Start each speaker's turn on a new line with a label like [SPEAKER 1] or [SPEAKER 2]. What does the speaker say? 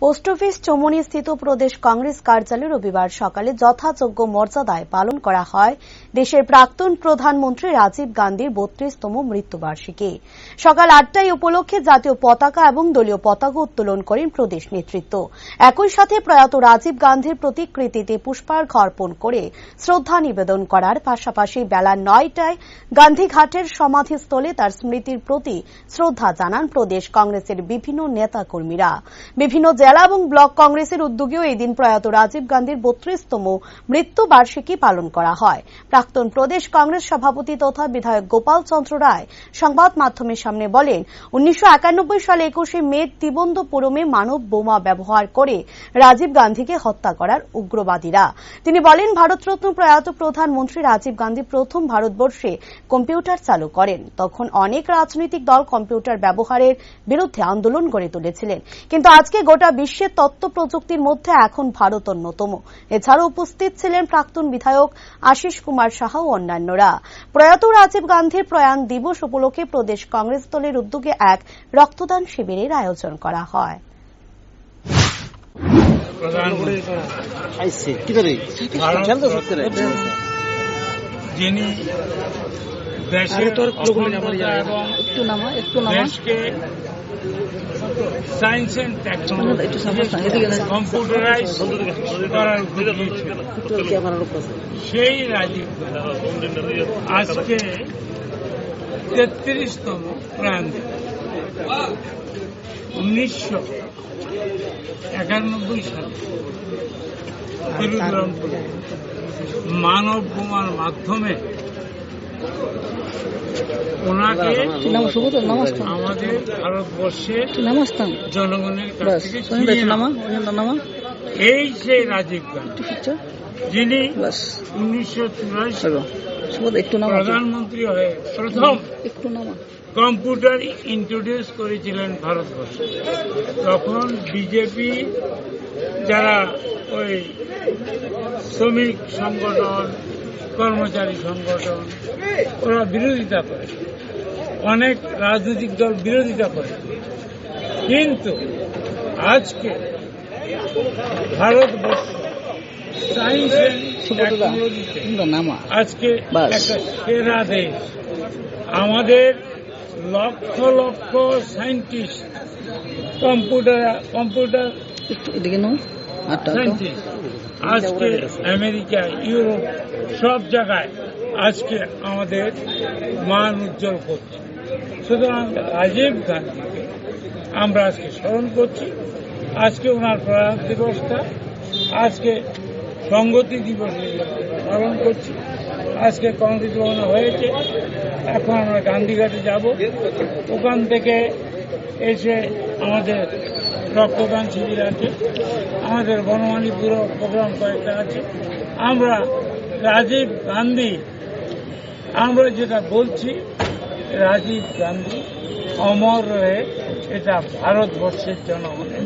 [SPEAKER 1] Post office Chowmuhani স্থিত প্রদেশ কংগ্রেস কার্যালয়ে রবিবার সকালে যথাযোগ্য মর্যাদায় পালন করা হয় দেশের প্রাক্তন প্রধানমন্ত্রী রাজীব গান্ধীর ৩২তম মৃত্যুবার্ষিকী। সকাল ৮টায় উপলক্ষে জাতীয় পতাকা এবং দলীয় পতাকা উত্তোলন করেন প্রদেশ নেতৃত্ব। একই সাথে প্রয়াত রাজীব গান্ধীর প্রতিকৃতিতে পুষ্পার্ঘ্য অর্পণ করে শ্রদ্ধা নিবেদন করার পাশাপাশি বেলা ৯টায় গান্ধীঘাটের সমাধিস্থলে তার স্মৃতির প্রতি শ্রদ্ধা জানান প্রদেশ কংগ্রেসের বিভিন্ন নেতাকর্মীরা। বিভিন্ন জেলা এবং ব্লক কংগ্রেসের উদ্যোগেও এই দিন প্রয়াত রাজীব গান্ধীর ৩২তম মৃত্যুবার্ষিকী পালন করা হয়। প্রাক্তন প্রদেশ কংগ্রেস সভাপতি তথা বিধায়ক গোপাল চন্দ্র রায় সংবাদ মাধ্যমের সামনে বলেন, ১৯৯১ সালে ২১শে মে তিবন্তপুরমে মানব বোমা ব্যবহার করে রাজীব গান্ধীকে হত্যা করার উগ্রবাদীরা। তিনি বলেন, ভারতরত্ন প্রয়াত প্রধানমন্ত্রী রাজীব গান্ধী প্রথম ভারতবর্ষে কম্পিউটার চালু করেন। তখন অনেক রাজনৈতিক দল কম্পিউটার ব্যবহারের বিরুদ্ধে আন্দোলন গড়ে তুলেছিলেন, কিন্তু আজকে গোটা বিশ্বের তথ্য প্রযুক্তির মধ্যে এখন ভারত অন্যতম। এছাড়াও উপস্থিত ছিলেন প্রাক্তন বিধায়ক আশিস কুমার সাহা ও অন্যান্যরা। প্রয়াত রাজীব গান্ধীর প্রয়াণ দিবস উপলক্ষে প্রদেশ কংগ্রেস দলের উদ্যোগে এক রক্তদান শিবিরের আয়োজন করা হয়।
[SPEAKER 2] যিনি দেশের অখণ্ডতা এবং দেশকে সায়েন্স এন্ড টেকনোলজি কম্পিউটারাইজ করার উদ্যোগী ছিল, সেই রাজীব আজকে ৩৩তম প্রয়াণ দিবস। ১৯৯১ সালে তিরুবনন্তপুরমে মানব বোমার মাধ্যমে ওনাকে আমাদের ভারতবর্ষের জনগণের কাছ থেকে এই সেই রাজীব গান্ধী যিনি ১৯৮৪ প্রধানমন্ত্রী হয়ে প্রথম কম্পিউটার ইন্ট্রোডিউস করেছিলেন ভারতবর্ষে। তখন বিজেপি যারা ওই শ্রমিক সংগঠন, কর্মচারী সংগঠন, ওরা বিরোধিতা করে, অনেক রাজনৈতিক দল বিরোধিতা করে, কিন্তু আজকে ভারতবর্ষ সায়েন্স এন্ড টেকনোলজিতে আজকে একটা সেরা দেশ। আমাদের lakh lakh scientist, computer scientist আজকে আমেরিকা, ইউরোপ সব জায়গায় আজকে আমাদের মান উজ্জ্বল করছে। সুতরাং রাজীব গান্ধীকে আমরা আজকে স্মরণ করছি। আজকে ওনার প্রয়াণ দিবসটা আজকে সংহতি দিবস পালন করছি। আজকে কংগ্রেস ভবনে হয়েছে, এখন আমরা গান্ধীঘাটে যাব। ওখান থেকে এসে আমাদের রক্তদান শিবির আছে, আমাদের বনমালী পুরো প্রোগ্রাম কয়েকটা আছে। আমরা রাজীব গান্ধী, আমরা যেটা বলছি, রাজীব গান্ধী অমর রয়ে এটা ভারতবর্ষের জনগণের